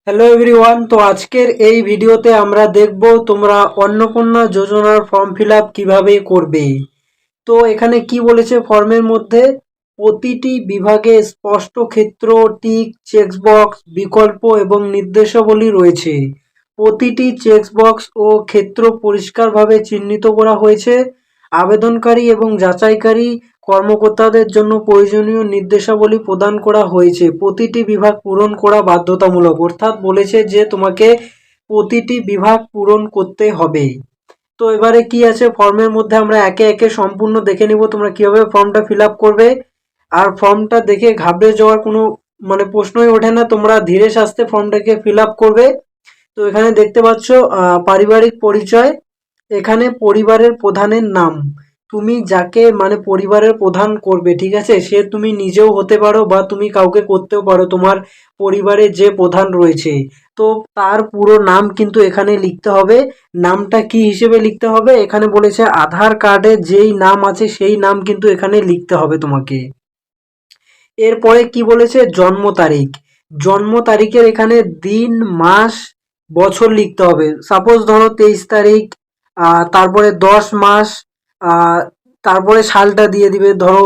Hello everyone, তো আজকের এই ভিডিওতে আমরা দেখব তোমরা অন্নপূর্ণা যোজনার ফর্ম ফিল আপ কীভাবে করবে। তো এখানে কি বলেছে ফর্মের মধ্যে, প্রতিটি বিভাগে স্পষ্ট ক্ষেত্র, টিক, চেকবক্স, বিকল্প এবং নির্দেশাবলী রয়েছে। প্রতিটি চেকবক্স ও ক্ষেত্র পরিষ্কারভাবে চিহ্নিত করা হয়েছে। আবেদনকারী এবং যাচাইকারী কর্মকর্তাদের জন্য প্রয়োজনীয় নির্দেশাবলী প্রদান করা হয়েছে। প্রতিটি বিভাগ পূরণ করা বাধ্যতামূলক, অর্থাৎ বলেছে যে তোমাকে প্রতিটি বিভাগ পূরণ করতে হবে। তো এবারে কি আছে ফর্মের মধ্যে আমরা একে একে সম্পূর্ণ দেখে নিব তোমরা কিভাবে ফর্মটা ফিল আপ করবে। আর ফর্মটা দেখে ঘাবড়ে যাওয়ার কোনো প্রশ্নই ওঠে না, তোমরা ধীরে সাস্তে ফর্মটাকে ফিল আপ করবে। তো এখানে দেখতে পাচ্ছ পারিবারিক পরিচয়, এখানে পরিবারের প্রধানের নাম, তুমি যাকে পরিবারের প্রধান করবে, ঠিক আছে, সে তুমি নিজেও হতে পারো বা তুমি কাউকে করতেও পারো, তোমার পরিবারে যে প্রধান রয়েছে। তো তার পুরো নাম কিন্তু এখানে লিখতে হবে। নামটা কি হিসেবে লিখতে হবে, এখানে বলেছে আধার কার্ডে যেই নাম আছে সেই নাম কিন্তু এখানে লিখতে হবে তোমাকে। এরপরে কি বলেছে, জন্ম তারিখ, জন্ম তারিখের এখানে দিন, মাস, বছর লিখতে হবে। সাপোজ ধরো 23 তারিখ, তারপরে 10 মাস, তারপরে সালটা দিয়ে দিবে। ধরো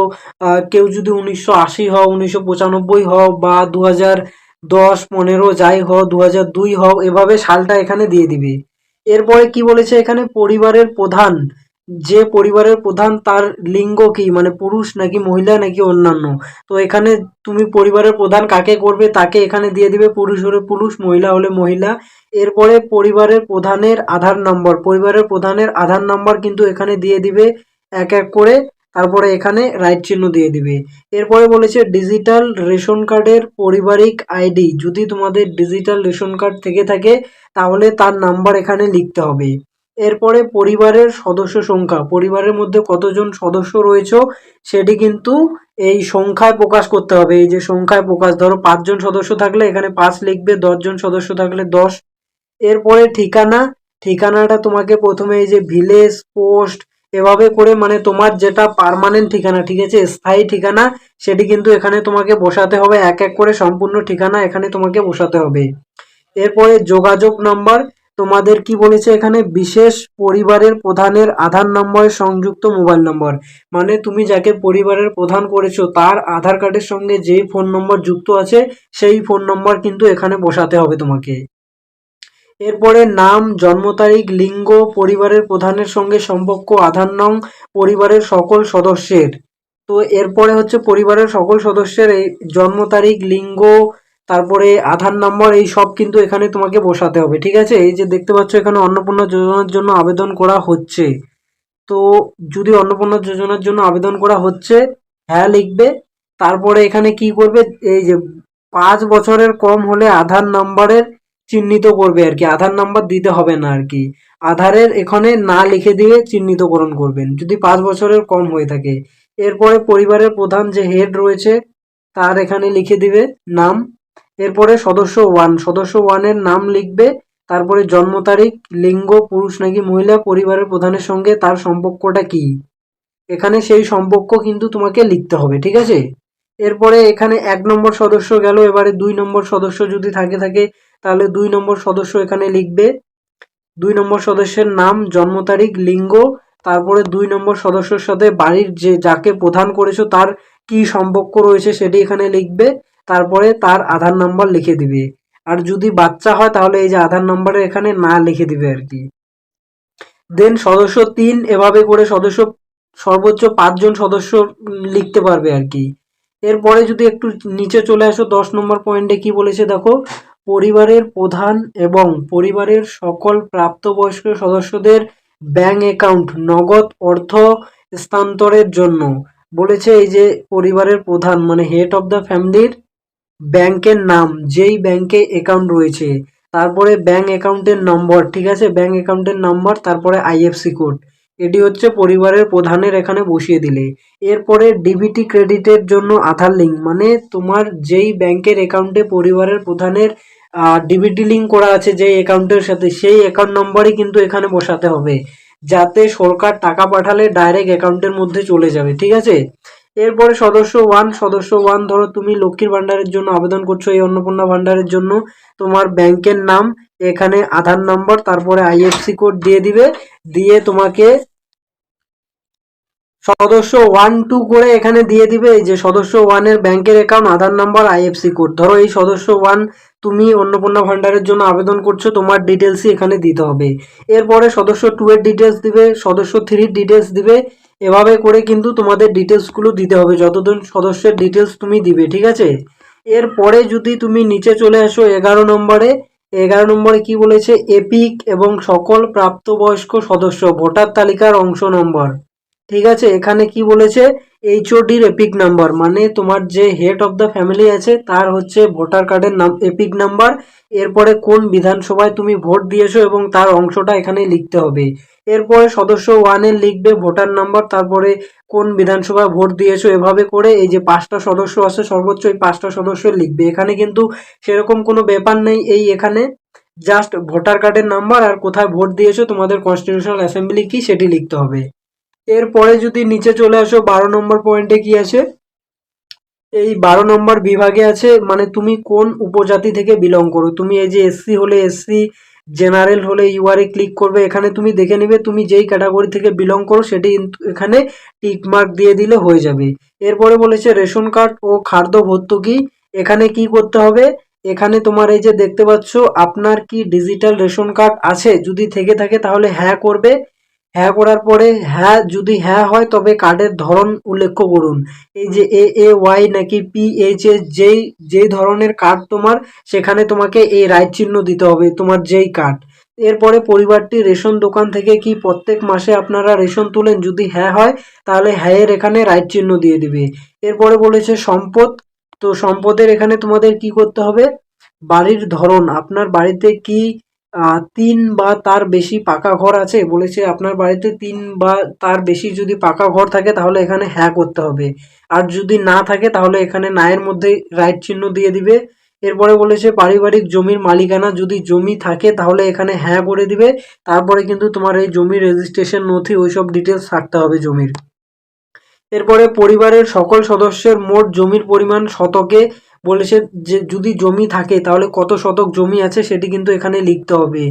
কেউ যদি 1980 হও, 1995 হও, বা 2010, 15 যাই হও, 2002 হও, এভাবে সালটা এখানে দিয়ে দিবে। এরপরে কি বলেছে এখানে, পরিবারের প্রধান, যে পরিবারের প্রধান তার লিঙ্গ কি, পুরুষ নাকি মহিলা নাকি অন্যান্য। তো এখানে তুমি পরিবারের প্রধান কাকে করবে তাকে এখানে দিয়ে দিবে, পুরুষ হলে পুরুষ, মহিলা হলে মহিলা। এরপরে পরিবারের প্রধানের আধার নম্বর, পরিবারের প্রধানের আধার নম্বর কিন্তু এখানে দিয়ে দিবে এক এক করে। তারপরে এখানে রাইট চিহ্ন দিয়ে দিবে। এরপরে বলেছে ডিজিটাল রেশন কার্ডের পারিবারিক আইডি, যদি তোমাদের ডিজিটাল রেশন কার্ড থেকে থাকে তাহলে তার নাম্বার এখানে লিখতে হবে। এরপরে পরিবারের সদস্য সংখ্যা, পরিবারের মধ্যে কতজন সদস্য রয়েছে সেটি কিন্তু এই সংখ্যায় প্রকাশ করতে হবে। এই যে সংখ্যায় প্রকাশ, ধরো 5 জন সদস্য থাকলে এখানে 5 লিখবে, 10 জন সদস্য থাকলে 10। এরপরে ঠিকানা, ঠিকানাটা তোমাকে প্রথমে এই যে ভিলেজ, পোস্ট, এভাবে করে তোমার যেটা পার্মানেন্ট ঠিকানা, ঠিক আছে, স্থায়ী ঠিকানা, সেটি কিন্তু এখানে তোমাকে বসাতে হবে। এক এক করে সম্পূর্ণ ঠিকানা এখানে তোমাকে বসাতে হবে। এরপরে যোগাযোগ নাম্বার, তোমাদের কি বলেছে এখানে, বিশেষ পরিবারের প্রধানের আধার নম্বরে সংযুক্ত মোবাইল নম্বর, তুমি যাকে পরিবারের প্রধান করেছো তার আধার কার্ডের সঙ্গে যেই ফোন নম্বর যুক্ত আছে সেই ফোন নম্বর কিন্তু এখানে বসাতে হবে তোমাকে। এরপরে নাম, জন্ম তারিখ, লিঙ্গ, পরিবারের প্রধানের সঙ্গে সম্পর্ক, আধার নং, পরিবারের সকল সদস্যের। তো এরপরে হচ্ছে পরিবারের সকল সদস্যের এই জন্ম তারিখ, লিঙ্গ, তারপরে আধার নম্বর, এই সব কিন্তু এখানে তোমাকে বসাতে হবে, ঠিক আছে। এই যে দেখতে পাচ্ছ এখানে অন্নপূর্ণা যোজনার জন্য আবেদন করা হচ্ছে। তো যদি অন্নপূর্ণা যোজনার জন্য আবেদন করা হচ্ছে, হ্যাঁ লিখবে। তারপরে এখানে কি করবে, এই যে 5 বছরের কম হলে আধার নাম্বারের চিহ্নিত করবে আর কি, আধার নাম্বার দিতে হবে না আর কি, আধারের এখানে না লিখে দিয়ে চিহ্নিতকরণ করবেন যদি 5 বছরের কম হয়ে থাকে। এরপরে পরিবারের প্রধান যে হেড রয়েছে তার এখানে লিখে দিবে নাম। এরপরে সদস্য ওয়ান, সদস্য ওয়ানের নাম লিখবে। তারপরে জন্ম তারিখ, লিঙ্গ পুরুষ নাকি মহিলা, পরিবারের প্রধানের সঙ্গে তার সম্পর্কটা কি, এখানে সেই সম্পর্ক কিন্তু তোমাকে লিখতে হবে, ঠিক আছে। এরপরে এখানে 1 নম্বর সদস্য গেল, এবারে 2 নম্বর সদস্য যদি থাকে তাহলে 2 নম্বর সদস্য এখানে লিখবে। 2 নম্বর সদস্যের নাম, জন্ম তারিখ, লিঙ্গ, তারপরে 2 নম্বর সদস্যের সাথে বাড়ির যে যাকে প্রধান করেছো তার কি সম্পর্ক রয়েছে সেটি এখানে লিখবে। তারপরে তার আধার নাম্বার লিখে দিবে। আর যদি বাচ্চা হয় তাহলে এই যে আধার নাম্বারে এখানে না লিখে দিবে আর কি। দেন সদস্য 3, এভাবে করে সদস্য সর্বোচ্চ 5 জন সদস্য লিখতে পারবে আর কি। এরপরে যদি একটু নিচে চলে আসো 10 নম্বর পয়েন্টে কি বলেছে দেখো, পরিবারের প্রধান এবং পরিবারের সকল প্রাপ্তবয়স্ক সদস্যদের ব্যাংক অ্যাকাউন্ট নগদ অর্থ স্থানান্তরের জন্য বলেছে। এই যে পরিবারের প্রধান হেড অফ দ্য ফ্যামিলির ব্যাংকের নাম, যেই ব্যাংকে অ্যাকাউন্ট রয়েছে, তারপরে ব্যাংক অ্যাকাউন্টের নম্বর, ঠিক আছে, ব্যাংক অ্যাকাউন্টের নম্বর, তারপরে আইএফসি কোড, এটি হচ্ছে পরিবারের প্রধানের এখানে বসিয়ে দিলে। এরপরে ডিবিটি ক্রেডিটের জন্য আধার লিঙ্ক, তোমার যেই ব্যাংকের অ্যাকাউন্টে পরিবারের প্রধানের ডিবিটি লিঙ্ক করা আছে যেই অ্যাকাউন্টের সাথে, সেই অ্যাকাউন্ট নম্বরই কিন্তু এখানে বসাতে হবে, যাতে সরকার টাকা পাঠালে ডাইরেক্ট অ্যাকাউন্টের মধ্যে চলে যাবে, ঠিক আছে। এরপরে সদস্য ওয়ান ধরো তুমি লক্ষ্মীর ভান্ডারের জন্য আবেদন করছো, এই অন্নপূর্ণা ভান্ডারের জন্য। তোমার ব্যাংকের নাম, এখানে আধার নম্বর, তারপরে আইএফসি কোড দিয়ে দিবে। দিয়ে তোমাকে সদস্য 1 2 করে এখানে দিয়ে দিবে, এই যে সদস্য 1 এর ব্যাংকের অ্যাকাউন্ট, আধার নাম্বার, আইএফসি কোড। ধরো এই সদস্য 1 তুমি অন্নপূর্ণা ভান্ডারের জন্য আবেদন করছো, তোমার ডিটেলসই এখানে দিতে হবে। এরপরে সদস্য 2 এর ডিটেলস দিবে, সদস্য 3 ডিটেলস দিবে। এভাবে করে কিন্তু তোমাদের ডিটেলসগুলো দিতে হবে, যতজন সদস্যের ডিটেলস তুমি দিবে, ঠিক আছে। এরপরে যদি তুমি নিচে চলে আসো 11 নম্বরে, 11 নম্বরে কি বলেছে, এপিক এবং সকল প্রাপ্তবয়স্ক সদস্য ভোটার তালিকার অংশ নম্বর। ঠিক আছে, এখানে কি বলেছে, এইচওডির এপিক নাম্বার, মানে তোমার যে হেড অফ দ্য ফ্যামিলি আছে তার হচ্ছে ভোটার কার্ডের নাম এপিক নাম্বার। এরপরে কোন বিধানসভায় তুমি ভোট দিয়েছো এবং তার অংশটা এখানে লিখতে হবে। এরপরে সদস্য 1 এর লিখবে ভোটার নাম্বার, তারপরে কোন বিধানসভায় ভোট দিয়েছো, এভাবে করে এই যে 5টা সদস্য আছে সর্বোচ্চ, এই 5টা সদস্য লিখবে। এখানে কিন্তু সেরকম কোনো ব্যাপার নেই, এই এখানে জাস্ট ভোটার কার্ডের নাম্বার আর কোথায় ভোট দিয়েছো, তোমাদের কনস্টিটিউশনাল অ্যাসেম্বলি কি সেটি লিখতে হবে। এরপরে যদি নিচে চলে আসো 12 নম্বর পয়েন্টে কি আছে, এই 12 নম্বর বিভাগে আছে মানে তুমি কোন উপজাতি থেকে বিলং করো। তুমি এই যে এসসি হলে এসসি, জেনারেল হলে ইউআরএ ক্লিক করবে, এখানে তুমি দেখে নিবে তুমি যেই ক্যাটাগরি থেকে বিলং করো সেটি এখানে টিক মার্ক দিয়ে দিলে হয়ে যাবে। এরপরে বলেছে রেশন কার্ড ও খাদ্য ভর্তুকি, এখানে কি করতে হবে, এখানে তোমার এই যে দেখতে পাচ্ছ আপনার কি ডিজিটাল রেশন কার্ড আছে, যদি থেকে থাকে তাহলে হ্যাঁ করবে। হ্যাঁ করার পরে হ্যাঁ যদি হ্যাঁ হয় তবে কার্ডের ধরন উল্লেখ করুন। এই যে ওয়াই নাকি পিএইচএস, যেই যেই ধরনের কার্ড তোমার, সেখানে তোমাকে এই রাইট চিহ্ন দিতে হবে তোমার যেই কার্ড। এরপরে পরিবারটি রেশন দোকান থেকে কি প্রত্যেক মাসে আপনারা রেশন তুলেন, যদি হ্যাঁ হয় তাহলে হ্যাঁ এর এখানে রাইট চিহ্ন দিয়ে দিবে। এরপরে বলেছে সম্পদ, তো সম্পদের এখানে তোমাদের কি করতে হবে, বাড়ির ধরন, আপনার বাড়িতে কি 3 বা তার বেশি পাকা ঘর আছে, বলেছে আপনার বাড়িতে 3 বা তার বেশি যদি পাকা ঘর থাকে তাহলে এখানে হ্যাঁ করতে হবে। আর যদি না থাকে তাহলে এখানে না এর মধ্যে রাইট চিহ্ন দিয়ে দিবে। এরপরে বলেছে পারিবারিক জমির মালিকানা, যদি জমি থাকে তাহলে এখানে হ্যাঁ করে দিবে। তারপরে কিন্তু তোমার এই জমির রেজিস্ট্রেশন নথি ওইসব ডিটেলস থাকতে হবে জমির। এরপরে পরিবারের সকল সদস্যের মোট জমির পরিমাণ শতকে, বলেছে যে যদি জমি থাকে তাহলে কত শতক জমি আছে সেটি কিন্তু এখানে লিখতে হবে।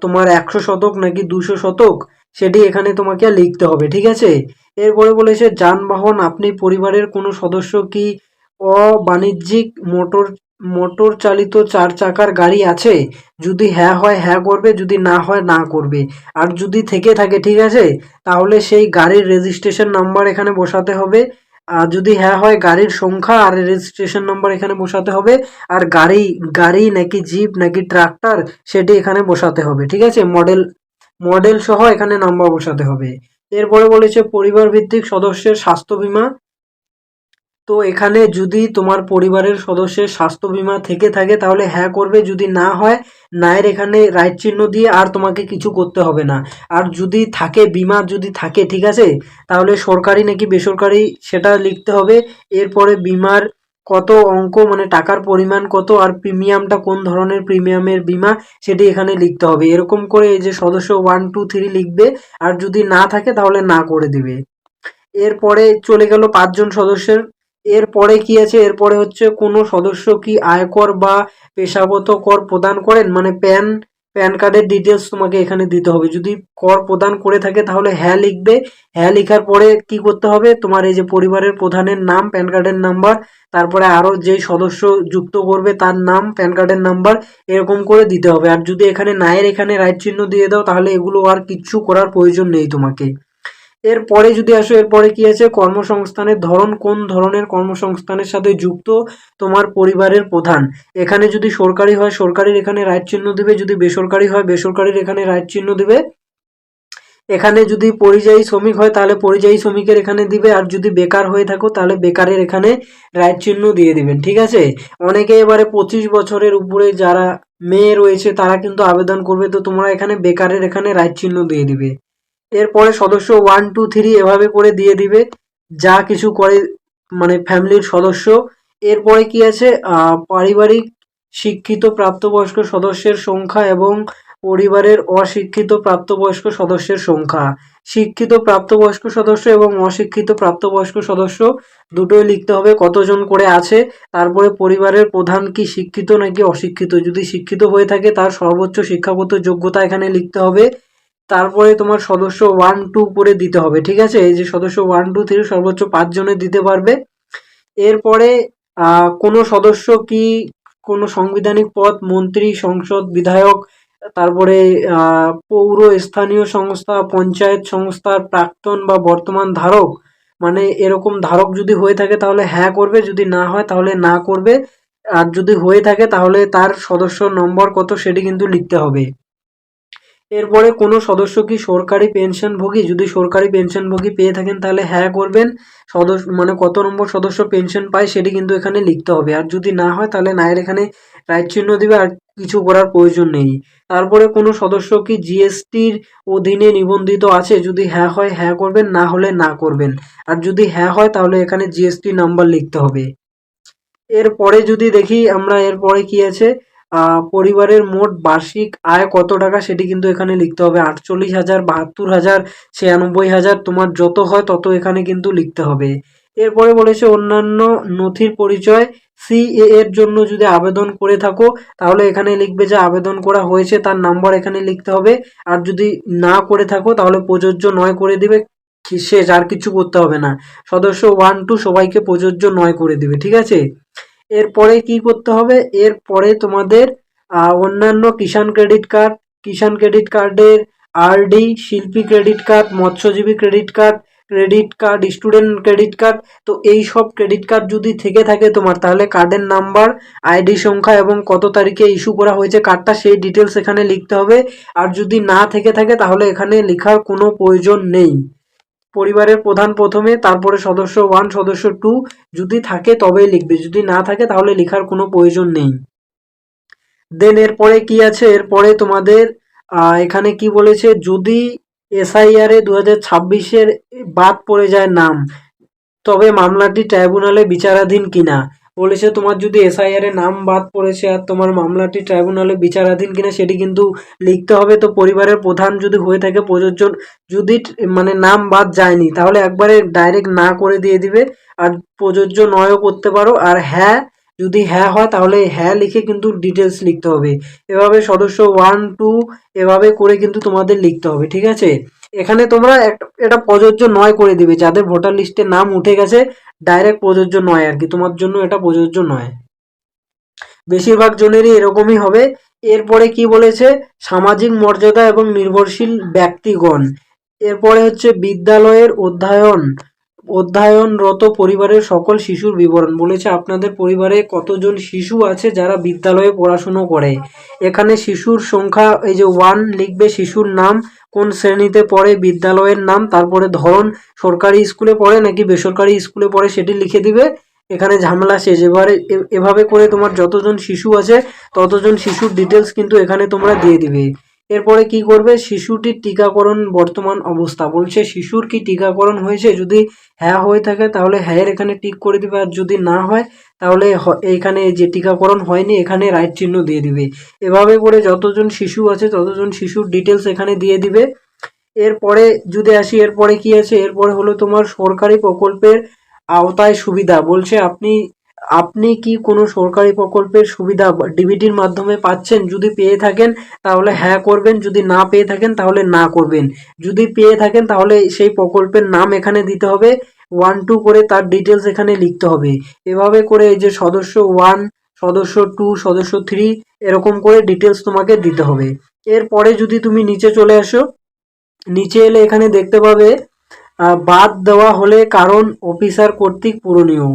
তোমার 100 শতক নাকি 200 শতক সেটি এখানে তোমাকে লিখতে হবে, ঠিক আছে। এরপরে বলেছে যানবাহন, আপনি পরিবারের কোনো সদস্য কি অবাণিজ্যিক মোটর মোটর চালিত 4 চাকার গাড়ি আছে, যদি হ্যাঁ হয় হ্যাঁ করবে, যদি না হয় না করবে। আর যদি থেকে থাকে, ঠিক আছে, তাহলে সেই গাড়ির রেজিস্ট্রেশন নাম্বার এখানে বসাতে হবে। আর যদি হ্যাঁ হয় গাড়ির সংখ্যা আর রেজিস্ট্রেশন নাম্বার এখানে বসাতে হবে। আর গাড়ি গাড়ি নাকি জিপ নাকি ট্রাক্টর সেটি এখানে বসাতে হবে, ঠিক আছে, মডেল মডেল সহ এখানে নাম্বার বসাতে হবে। এরপরে বলেছে পরিবার ভিত্তিক সদস্যের স্বাস্থ্য বীমা, তো এখানে যদি তোমার পরিবারের সদস্যের স্বাস্থ্য বীমা থেকে থাকে তাহলে হ্যাঁ করবে, যদি না হয় না এর এখানে রাইট চিহ্ন দিয়ে আর তোমাকে কিছু করতে হবে না। আর যদি থাকে বীমা যদি থাকে, ঠিক আছে, তাহলে সরকারি নাকি বেসরকারি সেটা লিখতে হবে। এরপরে বীমার কত অঙ্ক মানে টাকার পরিমাণ কত আর প্রিমিয়ামটা কোন ধরনের প্রিমিয়ামের বীমা সেটি এখানে লিখতে হবে। এরকম করে এই যে সদস্য 1 2 3 লিখবে, আর যদি না থাকে তাহলে না করে দিবে। এরপরে চলে গেল 5 জন সদস্যের। এরপরে কি আছে, এরপরে হচ্ছে কোনো সদস্য কি আয়কর বা পেশাগত কর প্রদান করেন, মানে প্যান কার্ডের ডিটেলস তোমাকে এখানে দিতে হবে। যদি কর প্রদান করে থাকে তাহলে হ্যাঁ লিখবে। হ্যাঁ লেখার পরে কি করতে হবে, তোমার এই যে পরিবারের প্রধানের নাম, প্যান কার্ডের নাম্বার, তারপরে আরো যেই সদস্য যুক্ত করবে তার নাম, প্যান কার্ডের নাম্বার, এরকম করে দিতে হবে। আর যদি এখানে নায়ের এখানে রাইট চিহ্ন দিয়ে দাও তাহলে এগুলো আর কিচ্ছু করার প্রয়োজন নেই তোমাকে। এরপরে যদি আসো, এরপরে কি আছে, কর্মসংস্থানের ধরন, কোন ধরনের কর্মসংস্থানের সাথে যুক্ত তোমার পরিবারের প্রধান। এখানে যদি সরকারি হয় সরকারির এখানে রাইট চিহ্ন দিবে, যদি বেসরকারি হয় বেসরকারির এখানে রাইট চিহ্ন দিবে। এখানে যদি পরিযায়ী শ্রমিক হয় তাহলে পরিযায়ী শ্রমিকের এখানে দিবে, আর যদি বেকার হয়ে থাকো তাহলে বেকারের এখানে রাইট চিহ্ন দিয়ে দিবেন, ঠিক আছে। অনেকে এবারে 25 বছরের উপরে যারা মেয়ে রয়েছে তারা কিন্তু আবেদন করবে, তো তোমরা এখানে বেকারের এখানে রাইট চিহ্ন দিয়ে দিবে। এরপরে সদস্য 1 2 3 এভাবে করে দিয়ে দিবে যা কিছু করে মানে ফ্যামিলির সদস্য। এরপরে কি আছে, পারিবারিক শিক্ষিত প্রাপ্তবয়স্ক সদস্যের সংখ্যা এবং পরিবারের অশিক্ষিত প্রাপ্তবয়স্ক সদস্যের সংখ্যা। শিক্ষিত প্রাপ্তবয়স্ক সদস্য এবং অশিক্ষিত প্রাপ্তবয়স্ক সদস্য দুটোই লিখতে হবে কতজন করে আছে। তারপরে পরিবারের প্রধান কি শিক্ষিত নাকি অশিক্ষিত, যদি শিক্ষিত হয়ে থাকে তার সর্বোচ্চ শিক্ষাগত যোগ্যতা এখানে লিখতে হবে। তারপরে তোমার সদস্য 1 2 করে দিতে হবে, ঠিক আছে। এই যে সদস্য 1 2 3 সর্বোচ্চ 5 জনের দিতে পারবে। এরপরে কোনো সদস্য কি কোনো সাংবিধানিক পদ, মন্ত্রী, সংসদ, বিধায়ক, তারপরে পৌর স্থানীয় সংস্থা, পঞ্চায়েত সংস্থার প্রাক্তন বা বর্তমান ধারক, মানে এরকম ধারক যদি হয়ে থাকে তাহলে হ্যাঁ করবে, যদি না হয় তাহলে না করবে। আর যদি হয়ে থাকে তাহলে তার সদস্য নম্বর কত সেটি কিন্তু লিখতে হবে। এরপরে কোনো সদস্য কি সরকারি পেনশনভোগী, যদি সরকারি পেনশনভোগী পেয়ে থাকেন তাহলে হ্যাঁ করবেন। সদস্য মানে কত নম্বর সদস্য পেনশন পায় সেটি কিন্তু এখানে লিখতে হবে। আর যদি না হয় তাহলে না এর এখানে রাইট চিহ্ন দিবে, আর কিছু করার প্রয়োজন নেই। তারপরে কোনো সদস্য কি জিএসটির অধীনে নিবন্ধিত আছে, যদি হ্যাঁ হয় হ্যাঁ করবেন, না হলে না করবেন। আর যদি হ্যাঁ হয় তাহলে এখানে জিএসটি নাম্বার লিখতে হবে। এরপরে যদি দেখি আমরা, এরপরে কি আছে, পরিবারের মোট বার্ষিক আয় কত টাকা সেটি কিন্তু এখানে লিখতে হবে। 48,000, 72,000, 96,000, তোমার যত হয় তত এখানে কিন্তু লিখতে হবে। এরপরে বলেছে অন্যান্য নথির পরিচয়। সিএ এর জন্য যদি আবেদন করে থাকো তাহলে এখানে লিখবে যে আবেদন করা হয়েছে, তার নাম্বার এখানে লিখতে হবে। আর যদি না করে থাকো তাহলে প্রযোজ্য নয় করে দিবে, শেষ, আর কিছু করতে হবে না। সদস্য 1 2 সবাইকে প্রযোজ্য নয় করে দিবে, ঠিক আছে। এরপরে কি করতে হবে, এরপরে তোমাদের অন্যান্য কিষাণ ক্রেডিট কার্ড, কিষাণ ক্রেডিট কার্ডের আরডি, শিল্পী ক্রেডিট কার্ড, মৎস্যজীবী credit card, credit card, student credit card, তো এই সব ক্রেডিট কার্ড যদি থেকে থাকে তোমার তাহলে কার্ডের নাম্বার, আইডি সংখ্যা এবং কত তারিখে ইস্যু করা হয়েছে কার্ডটা সেই ডিটেলস এখানে লিখতে হবে। আর যদি না থেকে থাকে তাহলে এখানে লেখার কোনো প্রয়োজন নেই। পরিবারের প্রধান প্রথমে, তারপরে সদস্য 1, সদস্য 2, যদি থাকে তবেই লিখবে, যদি না থাকে তাহলে লেখার কোনো প্রয়োজন নেই। দেন এরপরে কি আছে, এরপরে তোমাদের এখানে কি বলেছে, যদি এসআইআর এ 2026-এর বাদ পড়ে যায় নাম, তবে মামলাটি ট্রাইব্যুনালে বিচারাধীন কিনা। বলেছে তোমার যদি এসআইআর এ নাম বাদ পড়েছে আর তোমার মামলাটি ট্রাইব্যুনালে বিচারাধীন কিনা সেটি কিন্তু লিখতে হবে। তো পরিবারের প্রধান যদি হয়ে থাকে প্রযোজ্য, যদি মানে নাম বাদ যায়নি তাহলে একবারে ডাইরেক্ট না করে দিয়ে দিবে। আর প্রযোজ্য নয়ও করতে পারো। আর হ্যাঁ, যদি হ্যাঁ হয় তাহলে হ্যাঁ লিখে কিন্তু ডিটেলস লিখতে হবে। এভাবে সদস্য 1 2 এভাবে করে কিন্তু তোমাদের লিখতে হবে, ঠিক আছে। এখানে তোমরা এটা প্রযোজ্য নয় করে দিবে, যাদের ভোটার লিস্টে নাম উঠে গেছে ডাইরেক্ট প্রযোজ্য নয় আর কি, তোমার জন্য এটা প্রযোজ্য নয়। বেশিরভাগ জনেরই এরকমই হবে। এরপরে কি বলেছে, সামাজিক মর্যাদা এবং নির্ভরশীল ব্যক্তিগণ। এরপরে হচ্ছে বিদ্যালয়ের অধ্যয়নরত পরিবারের সকল শিশুর বিবরণ। বলেছে আপনাদের পরিবারে কতজন শিশু আছে যারা বিদ্যালয়ে পড়াশুনো করে। এখানে শিশুর সংখ্যা, এই যে 1 লিখবে, শিশুর নাম, কোন শ্রেণীতে পড়ে, বিদ্যালয়ের নাম, তারপরে ধরন, সরকারি স্কুলে পড়ে নাকি বেসরকারি স্কুলে পড়ে সেটি লিখে দিবে। এখানে ঝামেলা শেষ। এবারে এভাবে করে তোমার যতজন শিশু আছে ততজন শিশুর ডিটেলস কিন্তু এখানে তোমরা দিয়ে দিবে। এরপরে কি করবে, শিশুটির টিকাকরণ বর্তমান অবস্থা। বলছে শিশুর কি টিকাকরণ হয়েছে, যদি হ্যাঁ হয়ে থাকে তাহলে হ্যাঁ এর এখানে টিক করে দিবে। আর যদি না হয় তাহলে এখানে যে টিকাকরণ হয়নি এখানে রাইট চিহ্ন দিয়ে দিবে। এভাবে করে যতজন শিশু আছে ততজন শিশুর ডিটেলস এখানে দিয়ে দিবে। এরপরে যদি আসি, এরপরে কি আছে, এরপরে হলো তোমার সরকারি প্রকল্পের আওতায় সুবিধা। বলছে আপনি আপনি কি কোনো সরকারি প্রকল্পের সুবিধা ডিবিটির মাধ্যমে পাচ্ছেন, যদি পেয়ে থাকেন তাহলে হ্যাঁ করবেন, যদি না পেয়ে থাকেন তাহলে না করবেন। যদি পেয়ে থাকেন তাহলে সেই প্রকল্পের নাম এখানে দিতে হবে, 1 2 করে তার ডিটেলস এখানে লিখতে হবে। এভাবে করে এই যে সদস্য 1, সদস্য 2, সদস্য 3 এরকম করে ডিটেলস তোমাকে দিতে হবে। এরপরে যদি তুমি নিচে চলে আসো, নিচে এলে এখানে দেখতে পাবে বাদ দেওয়া হলে কারণ অফিসার কর্তৃক পূরণীয়।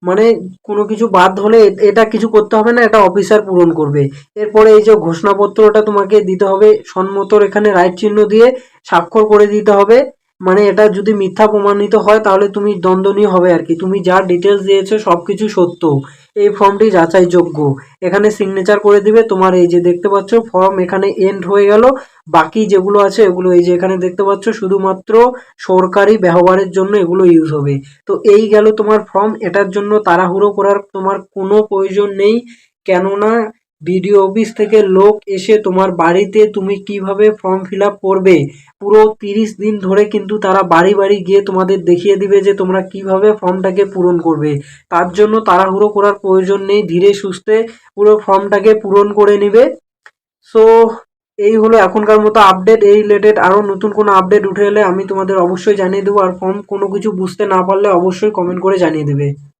মানে কোনো কিছু বাদ হলে এটা কিছু করতে হবে না, এটা অফিসার পূরণ করবে। এরপরে এই যে ঘোষণাপত্রটা তোমাকে দিতে হবে, সম্মতর এখানে রাইট চিহ্ন দিয়ে স্বাক্ষর করে দিতে হবে। মানে এটা যদি মিথ্যা প্রমাণিত হয় তাহলে তুমি দণ্ডনীয় হবে আর কি, তুমি যা ডিটেলস দিয়েছো সবকিছু সত্য, এই ফর্মটি যাচাইযোগ্য। এখানে সিগনেচার করে দিবে। তোমার এই যে দেখতে পাচ্ছ ফর্ম এখানে এন্ড হয়ে গেল। বাকি যেগুলো আছে এগুলো এই যে এখানে দেখতে পাচ্ছ শুধুমাত্র সরকারি ব্যবহারের জন্য এগুলো ইউজ হবে। তো এই গেল তোমার ফর্ম। এটার জন্য তাড়াহুড়ো করার তোমার কোনো প্রয়োজন নেই, কেননা বিডিও অফিস থেকে লোক এসে তোমার বাড়িতে তুমি কিভাবে ফর্ম ফিল আপ করবে, পুরো 30 দিন ধরে কিন্তু তারা বাড়ি বাড়ি গিয়ে তোমাদের দেখিয়ে দিবে যে তোমরা কিভাবে ফর্মটাকে পূরণ করবে। তার জন্য তাড়াহুড়ো করার প্রয়োজন নেই, ধীরে সুস্থে পুরো ফর্মটাকে পূরণ করে নিবে। সো এই হলো এখনকার মতো আপডেট। এই রিলেটেড আরও নতুন কোনো আপডেট উঠে এলে আমি তোমাদের অবশ্যই জানিয়ে দেবো। আর ফর্ম কোনো কিছু বুঝতে না পারলে অবশ্যই কমেন্ট করে জানিয়ে দেবে।